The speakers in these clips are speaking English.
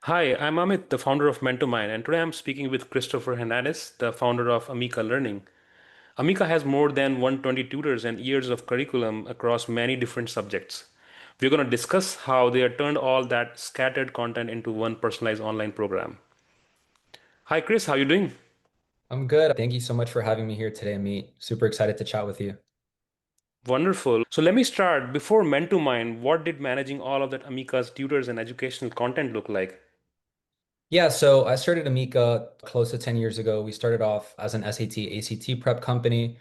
Hi, I'm Amit, the founder of MentoMind, and today I'm speaking with Christopher Hernandez, the founder of Amikka Learning. Amikka has more than 120 tutors and years of curriculum across many different subjects. We're going to discuss how they have turned all that scattered content into one personalized online program. Hi, Chris, how are you doing? I'm good. Thank you so much for having me here today, Meet. Super excited to chat with you. Wonderful. So let me start. Before MentoMind, what did managing all of that Amikka's tutors and educational content look like? Yeah, so I started Amika close to 10 years ago. We started off as an SAT, ACT prep company,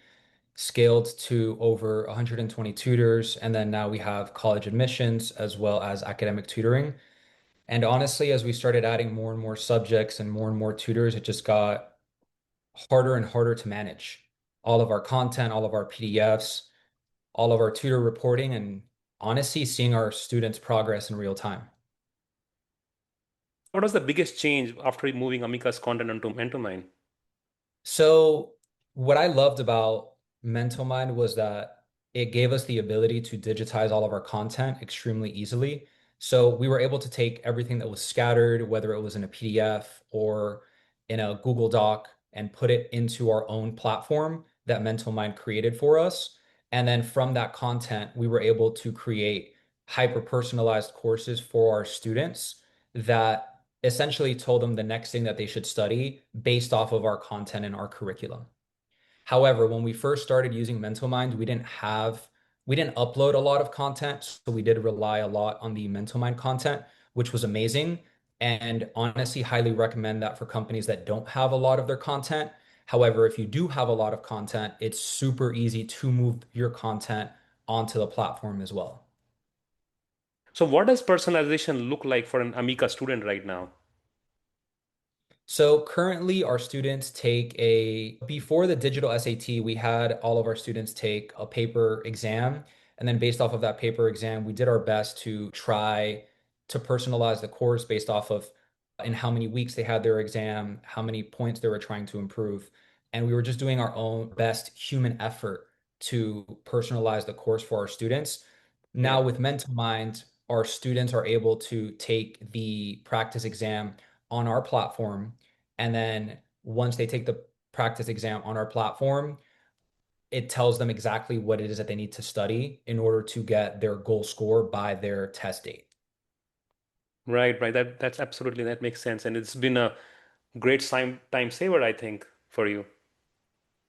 scaled to over 120 tutors, and then now we have college admissions as well as academic tutoring. And honestly, as we started adding more and more subjects and more tutors, it just got harder and harder to manage all of our content, all of our PDFs, all of our tutor reporting, and honestly, seeing our students' progress in real time. What was the biggest change after moving Amikka's content onto MentoMind? So, what I loved about MentoMind was that it gave us the ability to digitize all of our content extremely easily. So, we were able to take everything that was scattered, whether it was in a PDF or in a Google Doc, and put it into our own platform that MentoMind created for us. And then from that content, we were able to create hyper personalized courses for our students that essentially told them the next thing that they should study based off of our content and our curriculum. However, when we first started using MentalMind, we didn't upload a lot of content, so we did rely a lot on the MentalMind content, which was amazing. And honestly, highly recommend that for companies that don't have a lot of their content. However, if you do have a lot of content, it's super easy to move your content onto the platform as well. So, what does personalization look like for an Amica student right now? So currently our students before the digital SAT, we had all of our students take a paper exam. And then based off of that paper exam, we did our best to try to personalize the course based off of in how many weeks they had their exam, how many points they were trying to improve. And we were just doing our own best human effort to personalize the course for our students. Yeah. Now with Mental Mind, our students are able to take the practice exam on our platform. And then once they take the practice exam on our platform, it tells them exactly what it is that they need to study in order to get their goal score by their test date. Right, right. That's absolutely that makes sense, and it's been a great time saver, I think, for you.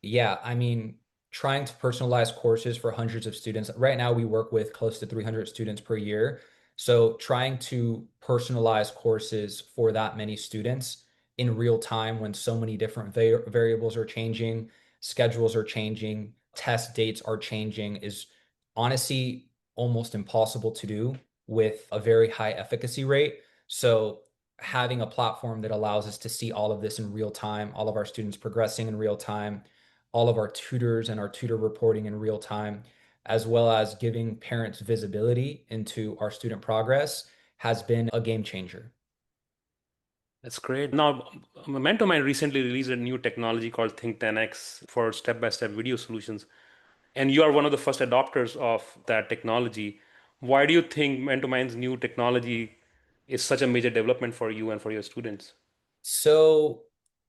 Yeah, I mean, trying to personalize courses for hundreds of students. Right now, we work with close to 300 students per year. So, trying to personalize courses for that many students in real time when so many different variables are changing, schedules are changing, test dates are changing is honestly almost impossible to do with a very high efficacy rate. So, having a platform that allows us to see all of this in real time, all of our students progressing in real time, all of our tutors and our tutor reporting in real time, as well as giving parents visibility into our student progress, has been a game changer. That's great. Now, MentoMind recently released a new technology called Think 10x for step-by-step video solutions, and you are one of the first adopters of that technology. Why do you think MentoMind's new technology is such a major development for you and for your students? So,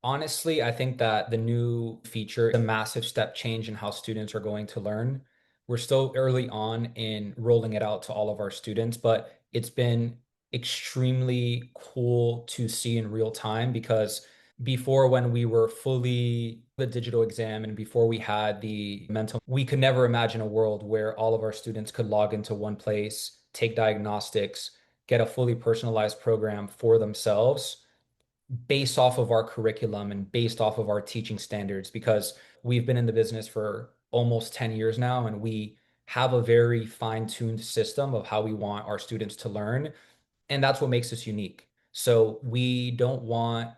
honestly, I think that the new feature is a massive step change in how students are going to learn. We're still early on in rolling it out to all of our students, but it's been extremely cool to see in real time because before, when we were fully the digital exam and before we had the mental, we could never imagine a world where all of our students could log into one place, take diagnostics, get a fully personalized program for themselves based off of our curriculum and based off of our teaching standards because we've been in the business for almost 10 years now and we have a very fine-tuned system of how we want our students to learn. And that's what makes us unique. So we don't want,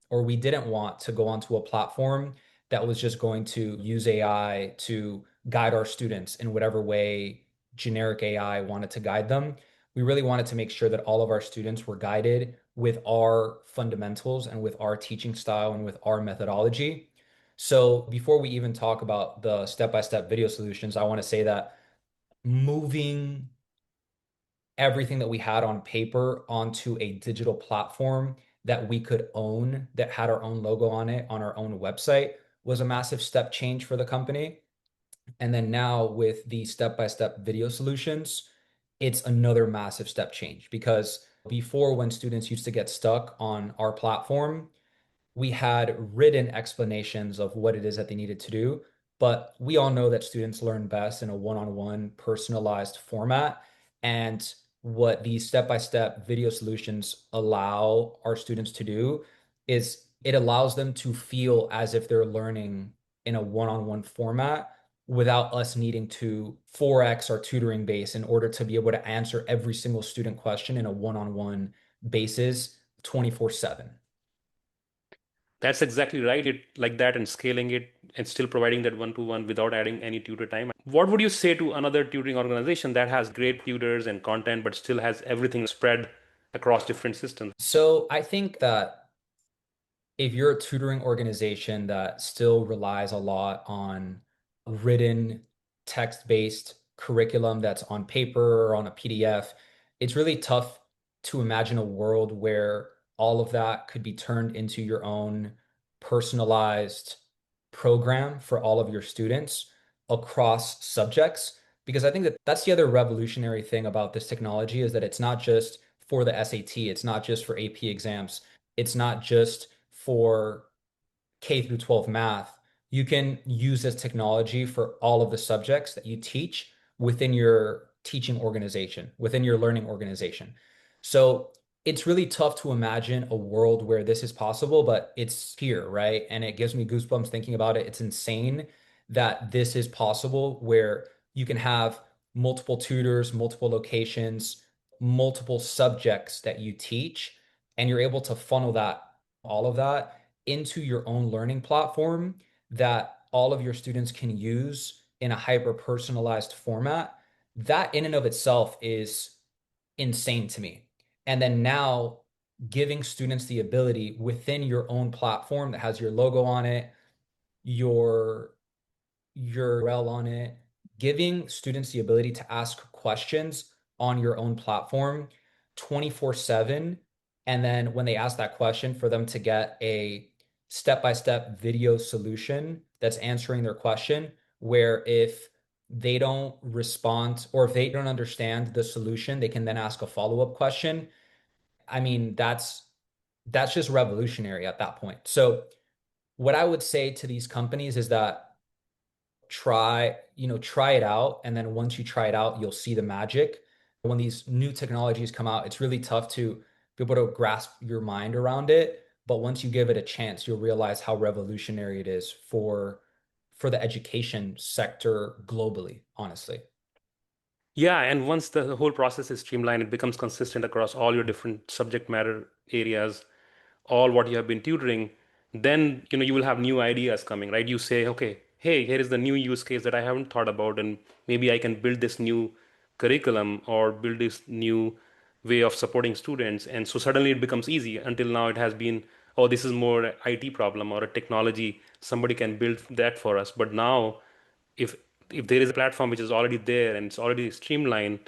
or we didn't want to go onto a platform that was just going to use AI to guide our students in whatever way generic AI wanted to guide them. We really wanted to make sure that all of our students were guided with our fundamentals and with our teaching style and with our methodology. So before we even talk about the step-by-step video solutions, I want to say that moving everything that we had on paper onto a digital platform that we could own, that had our own logo on it, on our own website, was a massive step change for the company. And then now with the step-by-step video solutions, it's another massive step change because before, when students used to get stuck on our platform, we had written explanations of what it is that they needed to do. But we all know that students learn best in a one-on-one personalized format. And what these step-by-step video solutions allow our students to do is it allows them to feel as if they're learning in a one-on-one format without us needing to 4x our tutoring base in order to be able to answer every single student question in a one-on-one basis 24/7. That's exactly right. It like that and scaling it and still providing that one-to-one without adding any tutor time. What would you say to another tutoring organization that has great tutors and content but still has everything spread across different systems? So I think that if you're a tutoring organization that still relies a lot on written text-based curriculum that's on paper or on a PDF, it's really tough to imagine a world where all of that could be turned into your own personalized program for all of your students across subjects. Because I think that that's the other revolutionary thing about this technology is that it's not just for the SAT, it's not just for AP exams, it's not just for K through 12 math. You can use this technology for all of the subjects that you teach within your teaching organization, within your learning organization. So it's really tough to imagine a world where this is possible, but it's here, right? And it gives me goosebumps thinking about it. It's insane that this is possible where you can have multiple tutors, multiple locations, multiple subjects that you teach, and you're able to funnel that, all of that into your own learning platform that all of your students can use in a hyper personalized format. That in and of itself is insane to me. And then now giving students the ability within your own platform that has your logo on it, your URL on it, giving students the ability to ask questions on your own platform 24/7. And then when they ask that question, for them to get a step-by-step video solution that's answering their question, where if they don't respond or if they don't understand the solution, they can then ask a follow-up question. I mean, that's just revolutionary at that point. So what I would say to these companies is that try it out. And then once you try it out, you'll see the magic. When these new technologies come out, it's really tough to be able to grasp your mind around it. But once you give it a chance, you'll realize how revolutionary it is for the education sector globally, honestly. Yeah, and once the whole process is streamlined, it becomes consistent across all your different subject matter areas, all what you have been tutoring, then you will have new ideas coming, right? You say, okay, hey, here is the new use case that I haven't thought about, and maybe I can build this new curriculum or build this new way of supporting students. And so suddenly it becomes easy. Until now, it has been, oh, this is more a IT problem or a technology. Somebody can build that for us. But now, if if there is a platform which is already there and it's already streamlined,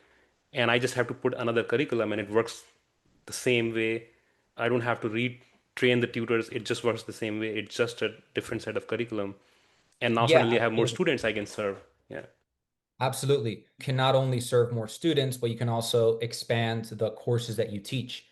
and I just have to put another curriculum and it works the same way. I don't have to retrain the tutors. It just works the same way. It's just a different set of curriculum. And now Yeah, suddenly I have more absolutely. students I can serve. Yeah. Absolutely. You can not only serve more students, but you can also expand the courses that you teach.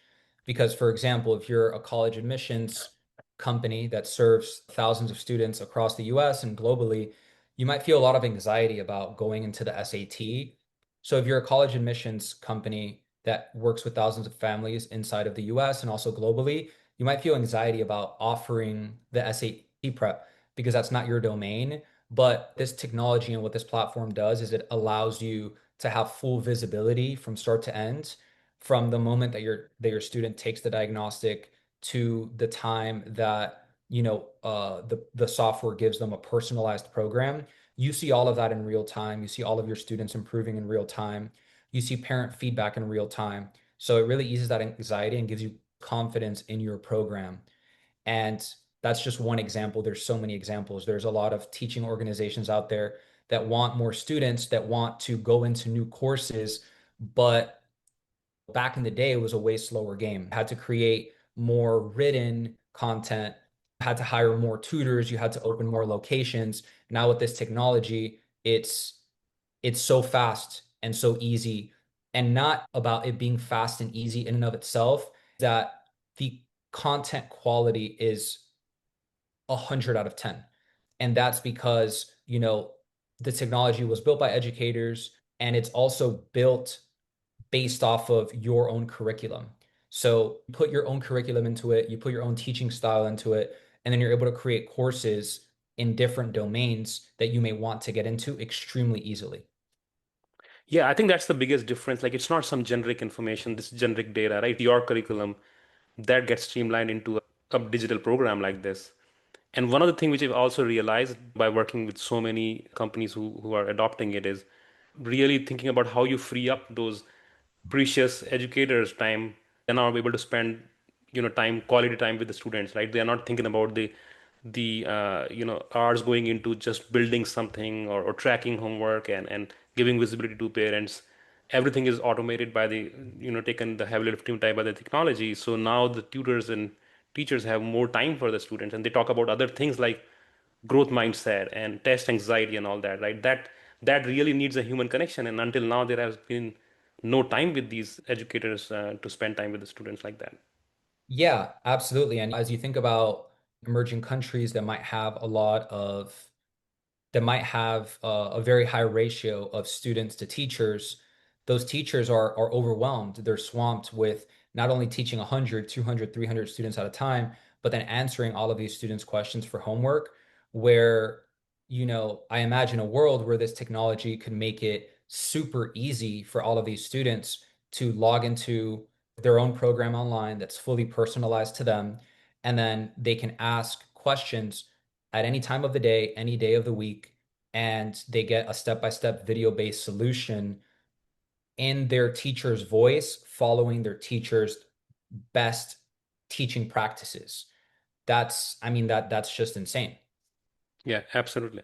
Because, for example, if you're a college admissions company that serves thousands of students across the US and globally, you might feel a lot of anxiety about going into the SAT. So, if you're a college admissions company that works with thousands of families inside of the US and also globally, you might feel anxiety about offering the SAT prep because that's not your domain. But this technology and what this platform does is it allows you to have full visibility from start to end, from the moment that your student takes the diagnostic to the time that the software gives them a personalized program. You see all of that in real time. You see all of your students improving in real time. You see parent feedback in real time. So it really eases that anxiety and gives you confidence in your program. And that's just one example. There's so many examples. There's a lot of teaching organizations out there that want more students, that want to go into new courses, but Back in the day, it was a way slower game. Had to create more written content, had to hire more tutors, you had to open more locations. Now with this technology, it's so fast and so easy, and not about it being fast and easy in and of itself, that the content quality is 100 out of 10. And that's because, the technology was built by educators, and it's also built based off of your own curriculum. So you put your own curriculum into it, you put your own teaching style into it, and then you're able to create courses in different domains that you may want to get into extremely easily. Yeah, I think that's the biggest difference. Like, it's not some generic information, this generic data, right? Your curriculum that gets streamlined into a digital program like this. And one of the things which I've also realized by working with so many companies who are adopting it is really thinking about how you free up those precious educators' time. They're now able to spend, time, quality time with the students, right? They're not thinking about the hours going into just building something or tracking homework and giving visibility to parents. Everything is automated by taken the heavy lifting time by the technology. So now the tutors and teachers have more time for the students, and they talk about other things like growth mindset and test anxiety and all that, right? That really needs a human connection, and until now there has been no time with these educators to spend time with the students like that. Yeah, absolutely. And as you think about emerging countries that might have a very high ratio of students to teachers, those teachers are overwhelmed. They're swamped with not only teaching 100, 200, 300 students at a time, but then answering all of these students' questions for homework, where, I imagine a world where this technology could make it super easy for all of these students to log into their own program online that's fully personalized to them, and then they can ask questions at any time of the day, any day of the week, and they get a step-by-step video-based solution in their teacher's voice, following their teacher's best teaching practices. I mean, that's just insane. Yeah, absolutely.